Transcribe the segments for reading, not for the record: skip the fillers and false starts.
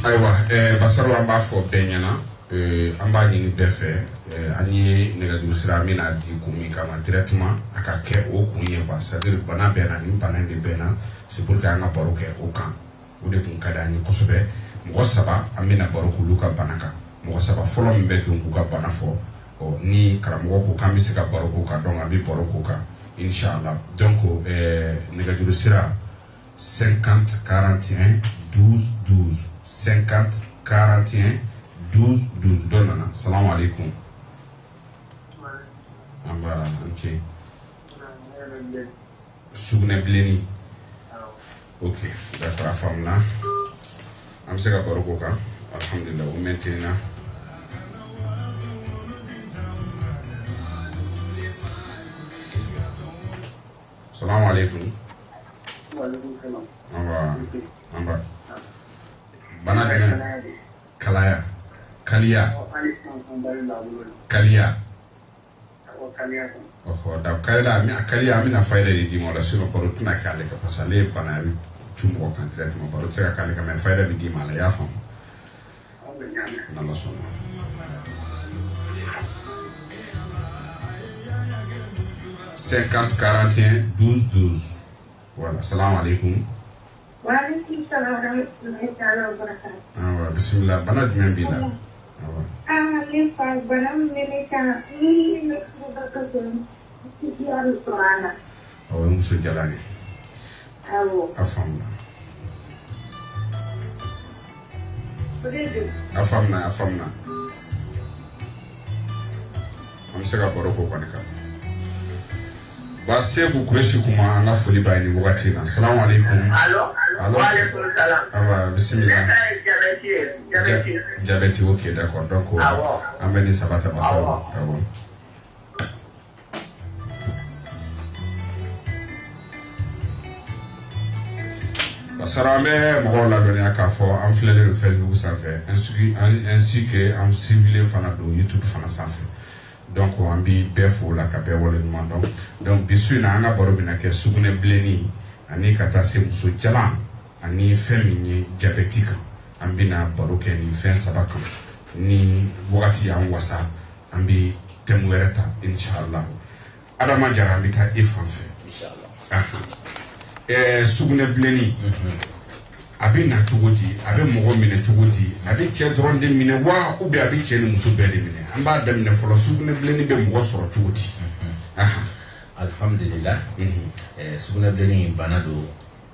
aywa basaro amba fo benyana amba ni befe ani nega sira mina di kumi kama traitement aka ke o kunye ba c'est-à-dire bana bena ni bana ni bena c'est pour que anga baro ke o kan o de kun kada ni kusube mo saba amina baro ku luka banaka mo saba folo mbe dun ku ka bana fo o ni karamo ko kan bi se ka baro ku ka donc abi baro ku ka inshallah donc nega sira 50 41 12 12 50 41 12 12 donnana salam alaikum amba ok sugne bleni ok d'accord a famna am sega baroko ka alhamdulillah o maintenant salam alaikum amba bana dana kalaya kalia oh da kalia mi kalia mi na faida di mo la sino poro tuna kale ka pasale bana bi chumbo kan traitement poro tsaka kale ka me faida bi di mala ya fam na la sona cinquante 41 12 12 voilà salam alaikum Waalaikum salam warahmatullahi wabarakatuh. Bismillah, bana jumɛn b'i la? Ne fa bana min ka ni ne ka ka ya Qur'ana. Awɔ muso jalani. Awɔ. A faamuya. A faamuya. An bɛ se ka baro k'o kɔni kan. Ba Seku Kureshi kuma an ka foli b'a ye nin wagati in na. Salamu alaikum. Allo. Waalaikum salam. Awa bismillah. Jabeti ok d'accord donc an bɛ ni sabata basaw. Awɔ. Basara an bɛ mɔgɔw ladɔnniya k'a fɔ an filɛlen don Facebook sanfɛ ainsi que an civilé fana don YouTube fana sanfɛ. Donc an bi bɛɛ fo la ka bɛɛ waleɲuman dɔn donc bi su in na an ka baro bɛna kɛ sugunɛ bilenni ani ka taa se muso jalan ani fɛn min ye jabɛti kan an bɛna baro kɛ ni fɛn saba kan ni wagati y'an wasa an bɛ thème wɛrɛ ta inshallah Adama Jara an bɛ taa e fan fɛ inshallah sugunɛ bilenni a bɛ na cogo di a bɛ mɔgɔ minɛ cogo di a bɛ cɛ dɔrɔn de minɛ wa ou bien a bɛ cɛ ni muso bɛɛ de minɛ an b'a daminɛ fɔlɔ sugunɛ bilenni bɛ mɔgɔ sɔrɔ cogo di alhamdulillah sugunɛ bilenni bana do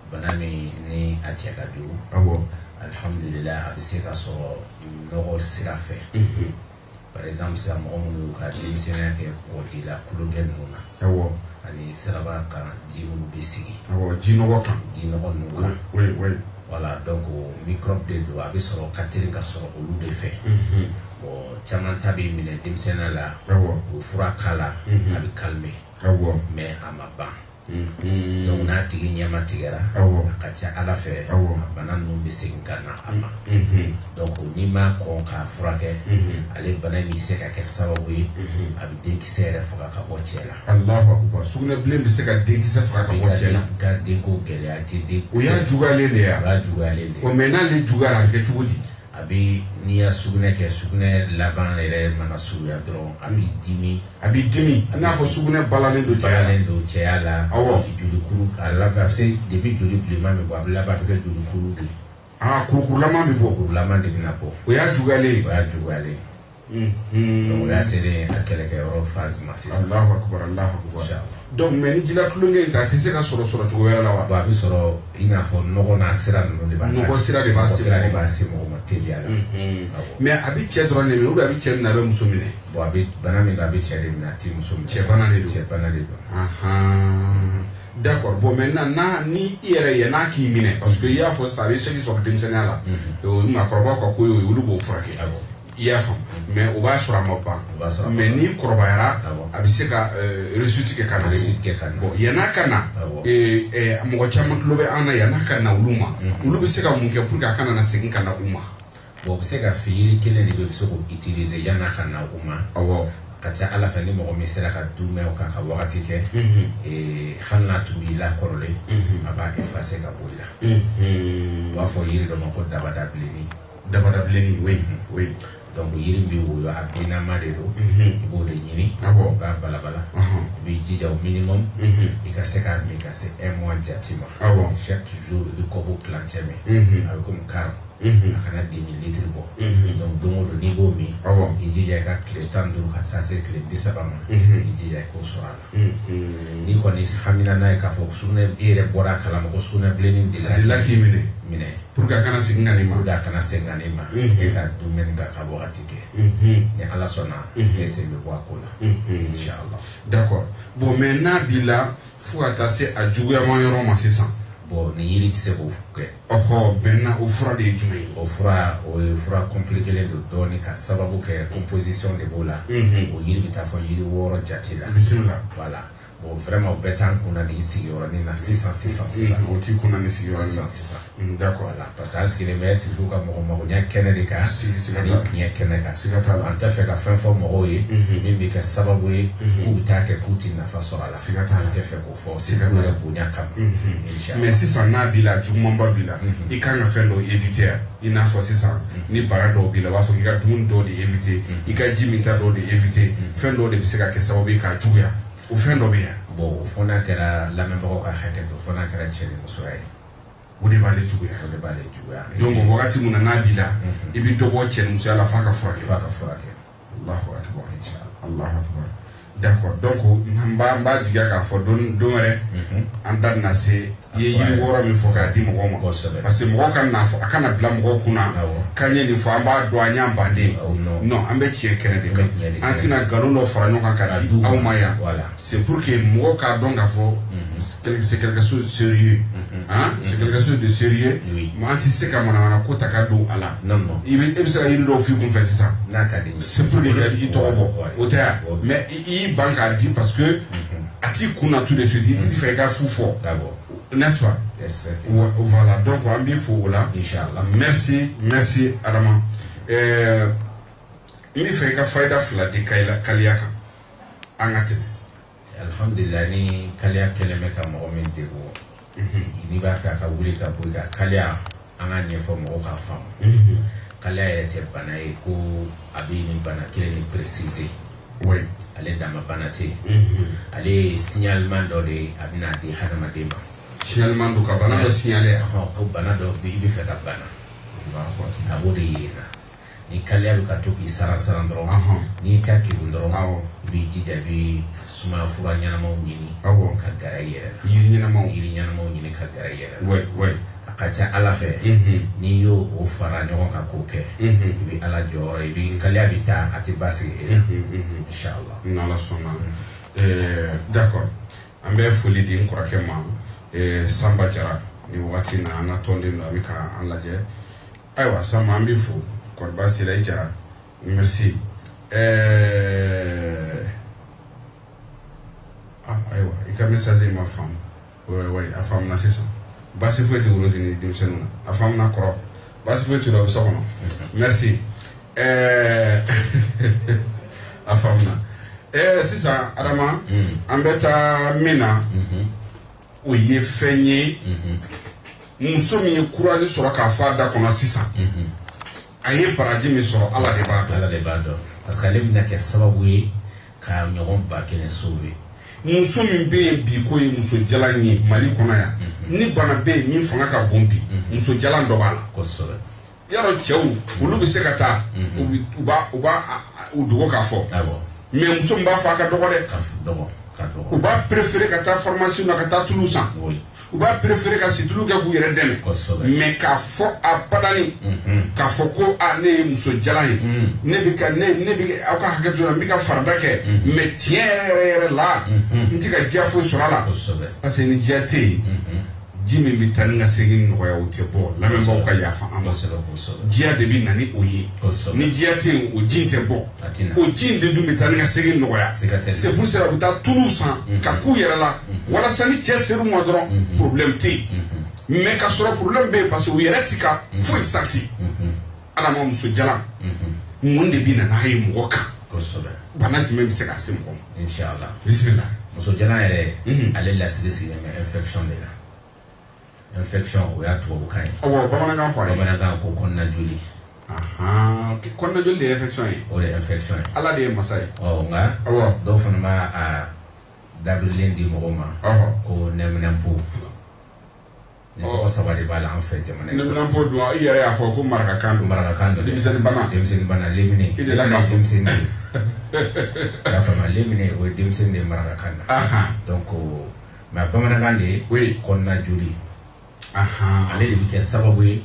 bana min ni a cɛ ka jugu awɔ alhamdulillah a bɛ se ka sɔrɔ nɔgɔ sira fɛ par exemple sisan mɔgɔ minnu ka denmisɛnniya kɛ kɔgɔji la kulonkɛ ninnu na awɔ ani siraba kan ji minnu bɛ sigi awɔ jinɔgɔ kan jinɔgɔ ninnu kan oui voilà donc microbe de do a bɛ sɔrɔ ka teli ka sɔrɔ olu de fɛ bon caman ta bɛ minɛ denmisɛnniya la o fura k'a la a bɛ calmer mais a ma ban donc n'a tigi ɲɛma tigɛra a ka ca Ala fɛ a bana ninnu bɛ segin ka na a ma donc n'i ma kɔn k'a furakɛ ale bana in bɛ se ka kɛ sababu ye a bɛ denkisɛ yɛrɛ faga ka bɔ cɛ la. Allahu akbar sugunɛ bilenni bɛ se ka denkisɛ faga ka bɔ cɛ la. ka denko gɛlɛya tɛ den. O y'a juguyalen de ye wa? O y'a juguyalen de ye. mais n'ale juguyara a bɛ kɛ cogo di? A bɛ n'i ya sugunɛ kɛ sugunɛ laban yɛrɛ mana surunya dɔrɔn a b'i dimi. A b'i dimi i n'a fɔ sugunɛ balalen don cɛya la. Balalen don cɛya la. Awɔ. Jolikuru a laban a bɛ se depuis joli bilenman bɛ bɔ a bɛ laban a bɛ kɛ jolikuru de. Kurukurulaman bɛ bɔ. Kurulaman de bɛna bɔ. O y'a juguyalen ye. O y'a juguyalen. Donc o y'a selen a kɛlɛkɛyɔrɔ phase ma sisan. Allahu akbar. Donc mais ni jila tulonkɛ in ta a tɛ se ka sɔrɔ cogo wɛrɛ la wa? Bon a bɛ sɔrɔ i n'a fɔ nɔgɔ n'a sira ninnu de b'a. Nɔgɔ sira de b'a se mɔgɔ ma teliya la. Mais a bɛ cɛ dɔrɔn de minɛ ou bien a bɛ cɛ minɛ a bɛ muso minɛ? Bon a bɛ bana min don a bɛ cɛ de minɛ a tɛ muso minɛ. Cɛ bana de don. Cɛ bana de don. D'accord bon maintenant ni i yɛrɛ ye n'a k'i minɛ parce que i y'a fɔ sisan a bɛ se k'i sɔrɔ denmisɛnniya la maakɔrɔbaw ka ko ye olu b'o furakɛ. I y'a faamu mais o b'a sɔrɔ a ma ban mais n'i kɔrɔbayara a bɛ se ka réussite kɛ ka na bon yan'a ka na mɔgɔ caman tulo bɛ an na yan'a ka na olu ma olu bɛ se ka mun kɛ pour que a kana na segin ka na u ma. Bon o bɛ se ka fiyiri kelen de bɛ se k'o utiliser yan'a ka na u ma. Awɔ. Ka ca Ala fɛ ni mɔgɔ min sera ka dumɛnw kan ka wagati kɛ hali n'a tun b'i la kɔrɔlen a b'a effacer ka bɔ i la. U b'a fɔ yiri dɔ ma ko dabada bilenni Dabadableni, oui, oui. Donc yiri bi wo abina madelo bo de nyini ba balabala bi jija au minimum ikaseka mikase 1 mois jatima chaque jour bi ko bo plancher me avec comme car akana 10 litres bo donc domo do niveau mi jija ka clé tanduru ka ça c'est clé bisabama jija ko sorala ni ko ni hamina na ka fo sune ere bora kala mo sune blending de la kimine mine pour que kana singani ma da kana singani ma e ka du men ga ka bo atike ni ala sona et c'est le bois kola inchallah d'accord bon maintenant bila faut attacher à jouement yoro ma 600 bon ni yiri tse ko ke maintenant au fura de jumé au fura compliqué le doni ka sababu ke composition de bola o yiri bita fo yiri woro jatila bismillah voilà bon vraiment betan kuna ni sigoro ni na 600 on ti kuna ni sigoro 600 d'accord là parce que les mecs il faut que mo nya kenede ka ni nya keneka en ta fait ka fin fo mo ye mimbi ka sababu ye ku bitake kuti na faso ala sigata ta fait ko fo sigata ko nya kam inchallah mais si ça na bila jumamba bila i kan ka fendo éviter ina fo 600 ni barado bila wa fo ki ka dun do de éviter i ka jiminta do de éviter fendo de bisika ke sababu ka juya o fendo be bon fona kera la même ko ka haketo fona kera chene musurai o de bale juya donc wakati muna na bila ibi dobo chene musu ala fa ka furake Allahu akbar Allahu akbar d'accord donc mba diga ka fo don re andan na se ye yi wora mi fo ka di mo mo parce que mo kan na fo akana bla mo kuna kanye ni fo amba do anya bande non ambe tie kene de antina galo no fora no ka di aw maya c'est pour que mo ka don ga fo c'est quelque chose de sérieux hein c'est quelque chose de sérieux mais anti se ka mona ko takado ala non ibi ebisa yi do fi kun fa ça c'est pour que il to bo otea mais i banque a dit parce que ati kuna tout de suite il fait ga fou fort n'est-ce pas voilà donc on bien fou là inchallah merci Adama il fait ga faida fula de kaliaka angate alhamdulillah ni kalia keleme ka mo min dego ni ba fa ka wuli ka buga kalia anga ne fo mo ka fam kalia ya te banaye ko abini bana kile ni préciser oui ale dama banati ale signalement do de abina de hadama de ma signalement do ka bana do signaler ko bana do bi fe ka bana abode yina ni kalia lu ka to ki saran dro ni ka ki ndro bi jija bi suma fura nyana mo nyini ka gara yera yiri nyana mo nyini ka gara yera oui akacha ala fe ni yo o fara nyoka ka koke bi ala joro bi kalia bita ati basi inshallah nala sona d'accord ambe foli di nkorake ma samba jara ni wati na na tonde no abika anlaje aywa sama ambi fu ko basi la jara merci aywa ika message ma femme ouais a femme na c'est ça basi fu ete wuro ni dimsenu a femme na koro basi fu ete do so kono merci a femme na c'est ça Adama ambeta mina o ye fenye muso mi courage soro ka fa da kono sisa aye paraji mi soro ala de bado parce que lebina ke sababu ye ka nyogon ba kene sauver muso min be bi ko ye muso jalan ye mali kono ya ni bana be min fanga ka bombi muso jalan do bala ko so yaro chewu ulu bi se kata uba udugo ka fo mais muso mba fa ka dogo de ka dogo uba préférer ka ta formation na ka ta Toulouse uba préférer ka situlu ga ku yere dem mais ka fo apadani ka fo ko ane muso jalan ne bi ka ne bi aka hakatu na bi ka farda ke mais tiere la ntika jafo surala parce que ni jate jimi bi tanga segin no ya utebo la memba ka yafa amba jia de bi nani oyi ni jia te o jinte bo o jinde du mitanga segin no ya c'est pour cela buta Toulouse ka ku yera la wala sani jeseru mo dron problème ti mais ka soro problème be parce que yera tika fo sati ala mo muso jala monde bi na na yi mo ka bana jume bi se ka sim ko inshallah bismillah muso jala ere ale la sidisi infection de la infection o ya to bukai bamana ga fa bamana ga ko konna juli kɔnɔna joli de ye infection ye o de ye infection ye ala de ye masa ye nka dɔw fana b'a a dabirilen di mɔgɔw ma ko nɛminɛnpo ni tɔgɔ saba de b'a la an fɛ jamana in nɛminɛnpo dun i yɛrɛ y'a fɔ ko marakakan don denmisɛnnin bana lemine i de la ka fɔ denmisɛnnin k'a faamuya lemine o ye denmisɛnnin de ye marakakan na donc mais bamanankan de ye kɔnɔna joli ale de bɛ kɛ sababu ye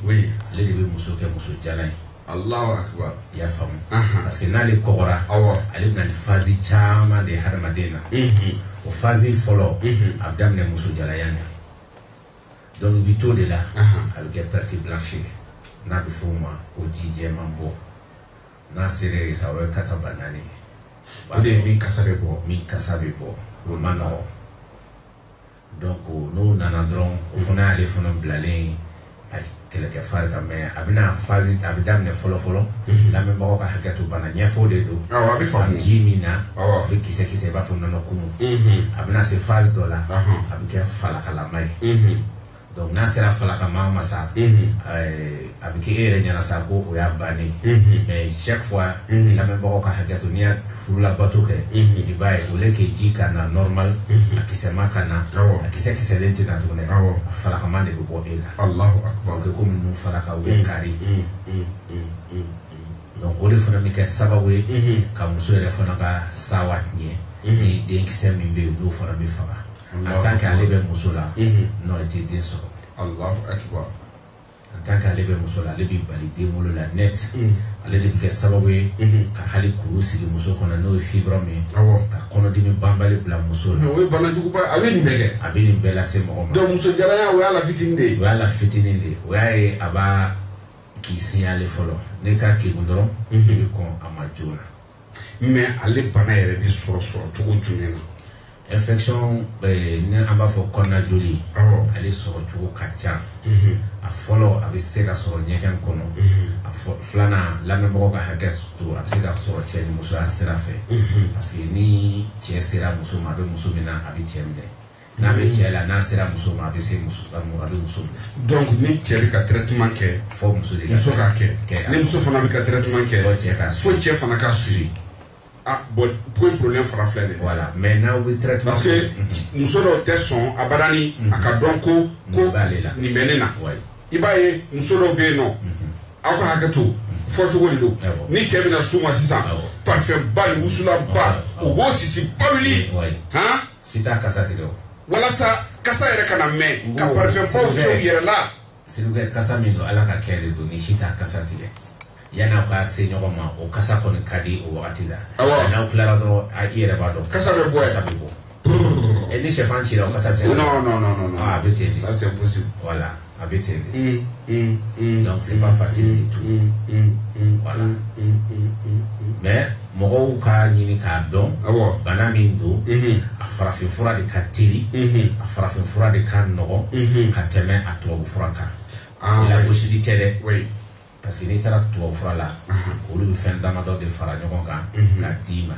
ale de bɛ muso kɛ muso jalan ye Allahu akbar i y'a faamu parce que n'ale kɔgɔra ale bɛ na ni phase caman de ye hadamaden na o phase fɔlɔ a bɛ daminɛ muso jalaya na donc i bɛ to de la a bɛ kɛ perte blanche n'a bɛ f'o ma ko ji jɛman bɔ n'a sera yen sa o ye kata ba naani ye o de ye min kasa bɛ bɔ o ma nɔgɔ donc n'o nana dɔrɔn o fana y'ale fana bilalen a kɛlɛkɛ fari kan mais a bɛna phase a bɛ daminɛ fɔlɔ lamɛnbagaw ka hakɛ to bana ɲɛfɔ de don a bɛ faamu ji min na a bɛ kisɛ i b'a fɔ nɔnɔ kumu a bɛna se phase dɔ la a bɛ kɛ falakalama ye donc n'a sera falakama ma sa a bɛ kɛ e yɛrɛ ɲɛna sa ko o y'a bannen mais chaque fois lamɛnbagaw ka hakɛ to n'i y'a furulabato kɛ i b'a ye au lieu que ji ka na normal a kisɛma ka na a kisɛlen tɛ na tuguni a falakama de bɛ bɔ e la Allahu akbar kɛ komi ninnu falaka u bɛ kari donc o de fana bɛ kɛ sababu ye ka muso yɛrɛ fana ka sawa tiɲɛ ni denkisɛ min bɛ yen olu fana bɛ faga en tant qu'ale bɛ muso la n'o tɛ den sɔrɔ Allahu akbar en tant qu'ale bɛ muso la ale bɛ bali den wolo la net ale de bɛ kɛ sababu ye ka hali kuru sigi muso kɔnɔ n'o ye fibrome ye ka kɔnɔdimi banbali bila muso la o ye banajuguba a bɛ nin bɛɛ kɛ a bɛ nin bɛɛ lase mɔgɔ ma donc muso jalaya o y'a la fitinin de ye o y'a la fitinin de ye o y'a ye a b'a k'i signale fɔlɔ ne k'a kekun dɔrɔn i bɛ kɔn a ma joona mais ale bana yɛrɛ bɛ sɔrɔ cogo jumɛn na infection ni an b'a fɔ kɔnɔna joli ale sɔrɔ cogo ka ca a fɔlɔ a bɛ se ka sɔrɔ ɲɛgɛn kɔnɔ a filanan lamɛnbagaw ka hakɛ to a bɛ se ka sɔrɔ cɛ ni musoya sira fɛ parce que ni cɛ sera muso ma a bɛ muso min na a bɛ cɛ minɛ n'a bɛ cɛ la n'a sera muso ma a bɛ se muso ma a bɛ muso minɛ donc ni cɛ bɛ ka traitement kɛ fɔ muso de muso k'a kɛ ni muso fana bɛ ka traitement kɛ fo cɛ fana k'a suit bon problème fara filɛ de voilà mais n'aw bɛ traitement parce que muso dɔw tɛ sɔn a badani a ka dɔn ko nin bɛ ne na i b'a ye muso dɔw bɛ yen nɔ aw ka hakɛ to fɔcogo de don ni cɛ bɛna s'u ma sisan parfum ba ni wusulan ba u b'o sisi ba wuli si t'a kasa tigɛ o walasa kasa yɛrɛ kana mɛn ka parfum baw kɛ u yɛrɛ la sirikɛ kasa min don ala ka kɛ de don ni si t'a kasa tigɛ yan'aw ka se ɲɔgɔn ma o kasa kɔni ka di o wagati la n'aw tilara dɔrɔn i yɛrɛ b'a dɔn kasa bɛ bɔ kasa bɛ bɔ ni sɛfan cira o kasa tɛ non a bɛ ten de ça c'est possible voilà a bɛ ten de donc c'est pas facile du tout voilà mais mɔgɔw ka ɲini k'a dɔn bana min don a farafinfura de ka teli a farafinfura de ka nɔgɔn ka tɛmɛ a tubabufura kan lagosili tɛ dɛ parce que n'i taara tubabufura la olu bɛ fɛn damadɔ de fara ɲɔgɔn kan k'a d'i ma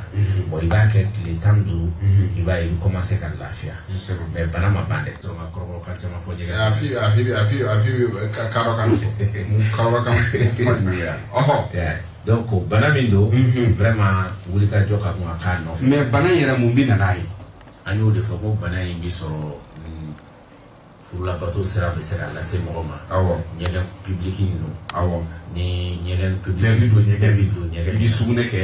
bon i b'a kɛ tile 15 i b'a ye i bɛ commencer ka lafiya mais bana ma ban dɛ donc a kɔrɔbɔrɔ ka caman fɔ jɛgɛ a fi karo kan kuma jumɛn bɛ yan donc bana min don vraiment wulikajɔ ka kun a k'a nɔfɛ mais bana yɛrɛ mun bɛ na n'a ye an y'o de fɔ ko bana in bɛ sɔrɔ furulabato sira bɛ se ka lase mɔgɔ ma ɲɛgɛn public ninnu ni ɲɛgɛn public bɛɛ bɛ don ɲɛgɛn i bɛ sugunɛ kɛ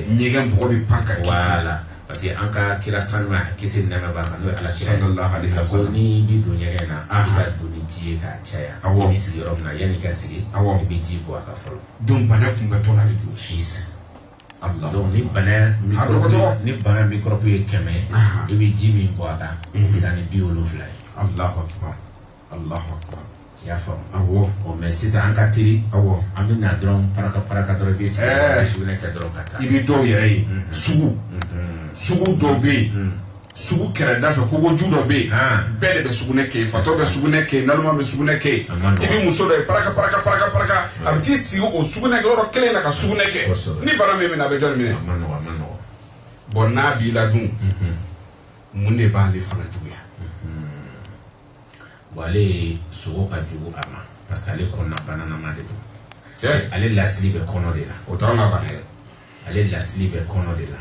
ɲɛgɛn bɔgɔ bɛ pan ka voilà parce que an ka kira sanuma kisi ni nɛɛma b'a kan n'o ye ala kira sallallahu alaihi wasallam n'i bɛ don ɲɛgɛn na i ka don ni ji ye k'a caya i bɛ sigi yɔrɔ min na yanni i ka sigi i bɛ ji bɔ a kan fɔlɔ donc bana kunbɛtɔ la de don donc ni bana microbe ye 100 i bɛ ji min bɔ a kan o bɛ taa ni 70 ye Allahu akbar Allahu akbar i y'a faamu mais sisan an ka teli an bɛ na dɔrɔn paraka dɔrɔn i bɛ sigi i sugunɛ kɛ dɔrɔn ka taa i bɛ dɔw yɛrɛ ye sugu dɔw bɛ yen sugu kɛrɛda fɛ kogoju dɔ bɛ yen bɛɛ de bɛ sugunɛ kɛ fatɔ bɛ sugunɛ kɛ naloma bɛ sugunɛ kɛ i bɛ muso dɔ ye paraka a bɛ t'i sigi o sugunɛ kɛ yɔrɔ kelen na ka sugunɛ kɛ ni bana min minɛ a bɛ jɔn minɛ bon n'a b'i la dun mun de b'ale fana juguya bon ale sogo ka jugu a ma parce que ale kɔnɔna bananama de don ale lasili bɛ kɔnɔ de la o t'anw ka bana ye ale lasili bɛ kɔnɔ de la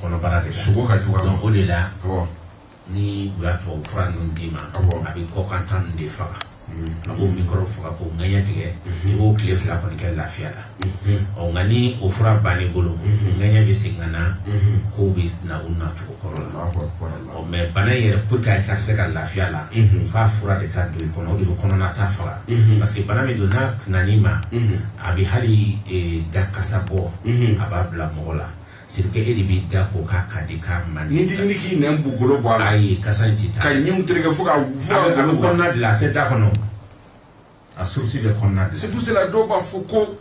kɔnɔbara de la sogo ka jugu donc o de la awɔ ni u y'a tubabu fura ninnu d'i ma a bɛ kɔkantan ninnu de faga a b'o mikɔrɔbu faga k'o ŋɛɲɛ tigɛ i b'o tile 2 kɔni kɛ lafiya la ɔ nka ni o fura bann'i bolo ŋɛɲɛ bɛ segin ka na kow bɛ na u nacogo kɔrɔ la ɔ mɛ bana in yɛrɛ pour que a ka se ka lafiya la f'a fura de ka don i kɔnɔ o de bɛ kɔnɔna ta faga parce que bana min don n'a nana ma a bɛ hali da kasa bɔ a b'a bila mɔgɔ la c'est que e de b'i da ko k'a ka di k'a man di ni k'i nɛn bugolo bɔ a la ayi kasa in ti taa ka ɲɛw tereke fo ka a bɛ kɔnɔna de la a tɛ da kɔnɔ a source bɛ kɔnɔna de la c'est pour cela dɔw b'a fɔ ko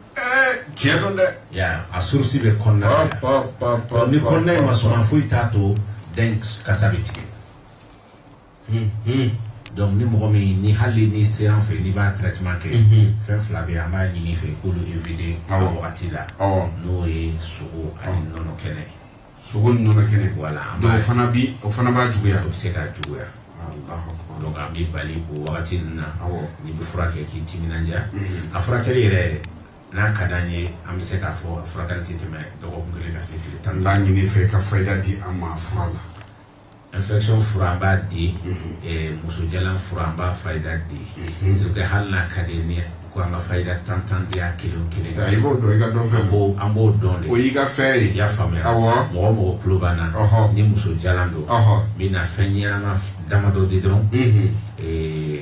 tiɲɛ don dɛ ya a source bɛ kɔnɔna de la ni kɔnɔna in ma sɔn foyi t'a to den kasa bɛ tigɛ donc ni mɔgɔ min ni hali ni sera an fɛ n'i b'a traitement kɛ fɛn 2 bɛ yen an b'a ɲini fɛ k'olu éviter a wagati la n'o ye sogo ani nɔnɔ kɛnɛ sogo ni nɔnɔ kɛnɛ voilà o fana b'a juguya o bɛ se ka juguya donc an bɛ bali o wagati ninnu na n'i bɛ furakɛ k'i timinanja a furakɛli yɛrɛ n'a ka d'an ye an bɛ se k'a fɔ a furakɛli tɛ tɛmɛ dɔgɔkun 1 ka se tile 10 n b'a ɲini fɛ ka fayida di an ma fura la infection fura an b'a di musojalan fura an b'a fayida di c'est que hali n'a ka di ni ko an ka fayida 10 di a kelen i b'o dɔn i ka dɔn fɛn an b'o dɔn de o y'i ka fɛn ye i y'a faamuya mɔgɔ tulo b'an na ni musojalan don n bɛna fɛn ɲɛnama damadɔ di dɔrɔn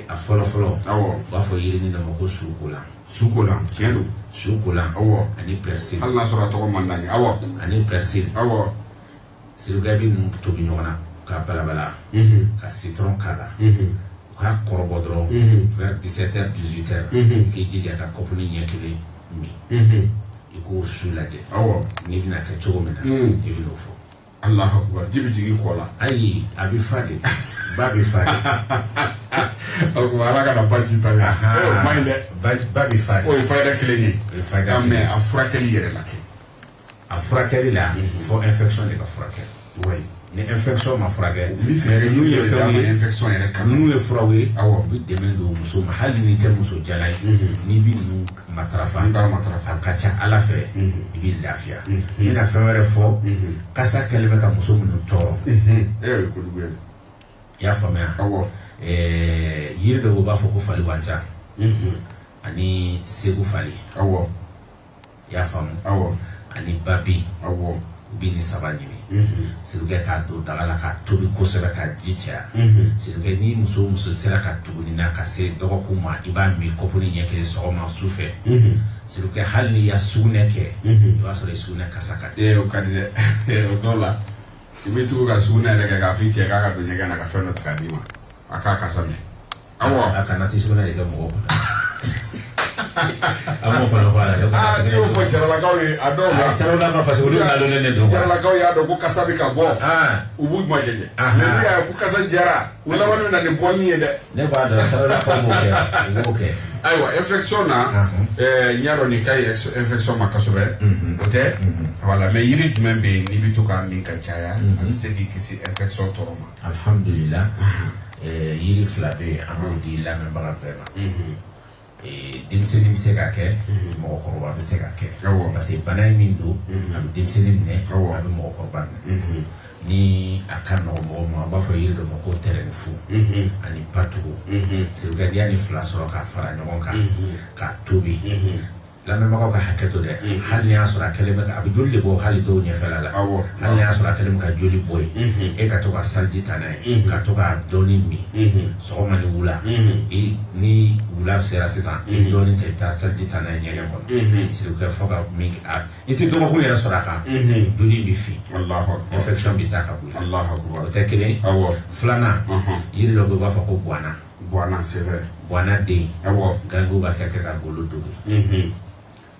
a fɔlɔ u b'a fɔ yirini dɔ ma ko sukolan tiɲɛ don sukolan ani persil hali n'a sɔrɔ a tɔgɔ man d'an ye ani persil sirika bɛ ninnu tobi ɲɔgɔn na ka balabala ka citron k'a la k'a kɔrɔbɔ dɔrɔn vers 17h 18h k'i jija ka kɔpuni ɲɛ 1 min i k'o su lajɛ n'i bɛna kɛ cogo min na i bɛn'o fɔ Allahu akbar ji bɛ jigin kɔ la ayi a bɛ fa de ba bɛ fa de ala kana ba ji ta ye o ma ɲi dɛ ba bɛ fa de o ye fayida kelen ye mais a furakɛli yɛrɛ la kɛ a furakɛli la fo infection de ka furakɛ ni infection ma furakɛ n'u ye fɛnw ye infection yɛrɛ kan n'u ye furaw ye u bɛ dɛmɛ don muso ma hali ni tɛ muso jala ye n'i bɛ ninnu matarafa a ka ca ala fɛ i bɛ lafiya n bɛna fɛn wɛrɛ fɔ kasa kɛlen bɛ ka muso minnu tɔɔrɔ i y'a faamuya yiri dɔw b'a fɔ ko fali wanca ani segu fali i y'a faamu ani babi u bɛ ni saba ɲini sirikɛ k'a don daga la k'a tobi kosɛbɛ k'a ji caya sirikɛ ni muso sera ka tuguni na ka se dɔgɔkun ma i b'a min kɔpuni ɲɛ 1 sɔgɔma su fɛ sirikɛ hali n'i ya sugunɛ kɛ i b'a sɔrɔ i sugunɛ kasa ka di o ka di dɛ o dɔw la i bɛ tugu ka sugunɛ yɛrɛ kɛ k'a f'i cɛ k'a ka don ɲɛgɛn na ka fɛn dɔ ta k'a d'i ma a k'a kasa mɛn a kana tɛ sugunɛ de kɛ mɔgɔ kunna a m'o fana fɔ a la n'i y'o fɔ jaralakaw ye a dɔw la jaralakaw parce que olu ladɔnlen de don jaralakaw y'a dɔn ko kasa bɛ ka bɔ u b'u majɛjɛ mais n'u y'a ye ko kasa jara u laban bɛ na ni bɔli ye dɛ ne b'a dɔn jaralakaw b'o kɛ ayiwa infection na n y'a dɔn nin ka ɲi infection ma kosɛbɛ o tɛ wala mais yiri jumɛn bɛ yen n'i bɛ to k'a min ka caya a bɛ se k'i kisi infection tɔɔrɔ ma alhamdulillah yiri 2 bɛ yen an b'o di lamɛnbaga bɛɛ ma denmisɛnnin bɛ se ka kɛ mɔgɔkɔrɔba bɛ se ka kɛ parce que bana in min don a bɛ denmisɛnnin minɛ a bɛ mɔgɔkɔrɔba minɛ ni a ka nɔgɔ mɔgɔ ma a b'a fɔ yiri dɔ ma ko tɛrɛnifu ani patugu sirikɛ n'i y'a ni 2 sɔrɔ k'a fara ɲɔgɔn kan k'a tobi lamɛnbagaw ka hakɛ to dɛ hali ni y'a sɔrɔ a kɛlen bɛ a bɛ joli de bɔ hali dɔw ɲɛfɛla la hali ni y'a sɔrɔ a kɛlen bɛ ka joli bɔ yen e ka to ka salji ta n'a ye ka to ka dɔɔni min sɔgɔma ni wula ni wula sera sisan i dɔɔni ta i bɛ taa salji ta n'a ye ɲɛgɛn kɔnɔ sirikɛ fɔ ka min i tɛ dɔgɔkun yɛrɛ sɔrɔ a kan joli bɛ fin infection bɛ taa ka bɔ yen o tɛ kelen 2nan yiri dɔ bɛ yen u b'a fɔ ko buwana c'est vrai buwana den gangu b'a kɛ ka golo dogo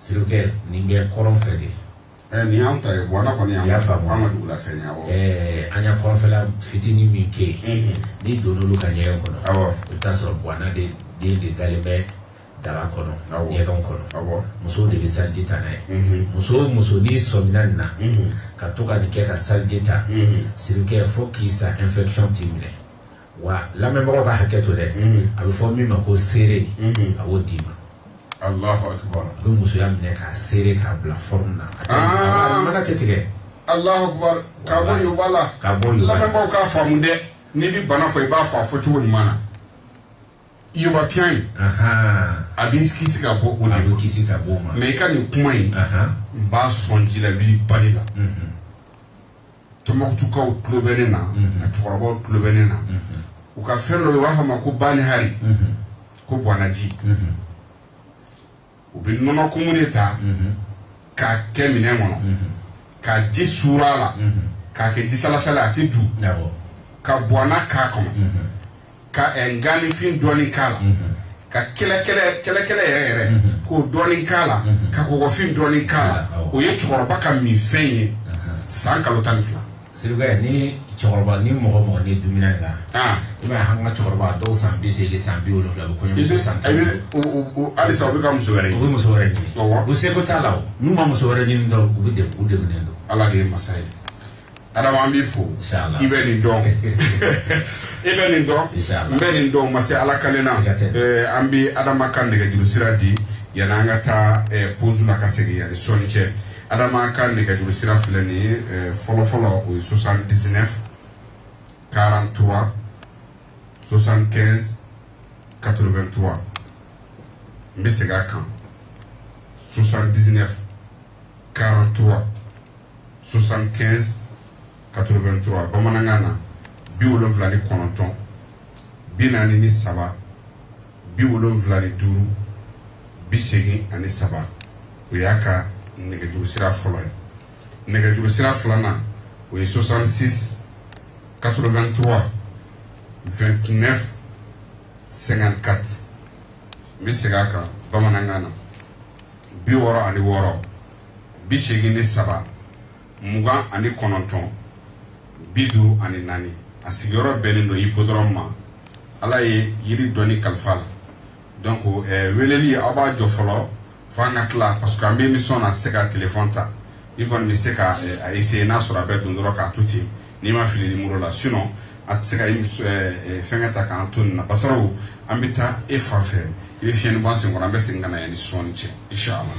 sirikɛ nin bɛ kɔrɔn fɛ de nin y'anw ta ye buwana kɔni y'an ka dugu la fɛn ye an y'a kɔrɔnfɛla fitinin min kɛ n'i donn'olu ka ɲɛgɛn kɔnɔ i bɛ taa sɔrɔ buwana den de dalen bɛ daga kɔnɔ ɲɛgɛn kɔnɔ musow de bɛ saliji ta n'a ye muso o muso n'i sɔmina nin na ka to ka nin kɛ ka saliji ta sirikɛ fo k'i sa infection t'i minɛ wa lamɛnbagaw ka hakɛ to dɛ a bɛ fɔ min ma ko seere a b'o d'i ma Allahu akbar. Abe muso ya minɛ k'a seere k'a bila forme na. Mana tɛ tigɛ. Allahu akbar. K'a bɔ Yoruba la. K'a bɔ Yoruba la. Lamɛnbaaw k'a faamu dɛ. N'i bi bana fɔ i b'a fɔ a fɔcogo ɲuman na. Yoruba piyan in. A b'i kisi ka bɔ o de ma. A b'i kisi ka bɔ o ma. Mais i ka nin kuma in. N b'a sɔn ji la i b'i bali la. Tɔnbukutukaw tulo bɛ ne na. A cɛkɔrɔbaw tulo bɛ ne na. U ka fɛn dɔ bɛ u b'a fɔ a ma ko bani hari. Ko bɔnnaji. U bɛ nɔnɔ kumu de ta. K'a kɛ minɛn kɔnɔ. Ka ji suuru a la. K'a kɛ ji salasala a tɛ du. Ka bɔnna k'a kɔnɔ. Ka ganifin dɔɔni k'a la. Ka kɛlɛkɛlɛ yɛrɛ k'o dɔɔni k'a la. Ka kɔgɔfin dɔɔni k'a la. O ye cɛkɔrɔba ka min fɛn ye san kalo 12. Sirikɛ ni cɛkɔrɔba ni mɔgɔ ni dumuni kan. I b'a ye an ka cɛkɔrɔba dɔw san 80 san 70 bɛ kɔɲɔmuso san 10. Halisa u bɛ ka muso wɛrɛ ɲini. U bɛ muso wɛrɛ ɲini. U seko t'a la o. N'u ma muso wɛrɛ ɲini dɔrɔn u degunnen don. Ala de ye masa ye. Adama an b'i fo. I bɛ nin dɔn. I bɛ nin dɔn. N bɛ nin dɔn ma se Ala kale na. An bɛ Adama ka nɛgɛjuru sira di yanni an ka taa pause la ka segin yanni sɔnni cɛ. Adama ka nɛgɛjuru sira filɛ nin ye fɔlɔ o ye 79 43 75 83 n bɛ segin a kan 79 43 75 83 bamanankan na 79 43 75 83 o y'a ka nɛgɛjuru sira fɔlɔ ye. Nɛgɛjuru sira filanan o ye 66 83 29 54 n bɛ segin a kan bamanankan na 66 83 29 54 a sigiyɔrɔ bɛnnen don hippodrome ma. Ala ye yiri dɔnni kalifa la donc weleli aw b'a jɔ fɔlɔ fo an ka tila parce que an bɛ émission na a tɛ se ka téléphone ta i kɔni bɛ se ka essayer n'a sɔrɔ a bɛ don dɔrɔn k'a to ten n'i ma fili numéro la sinon a tɛ se ka fɛnkɛ ta k'an to nin na Basaraw an bɛ taa e fan fɛ i bɛ fiɲɛ ni bɔ an sen kɔrɔ an bɛ segin ka na yan ni sɔnni cɛ inchallah.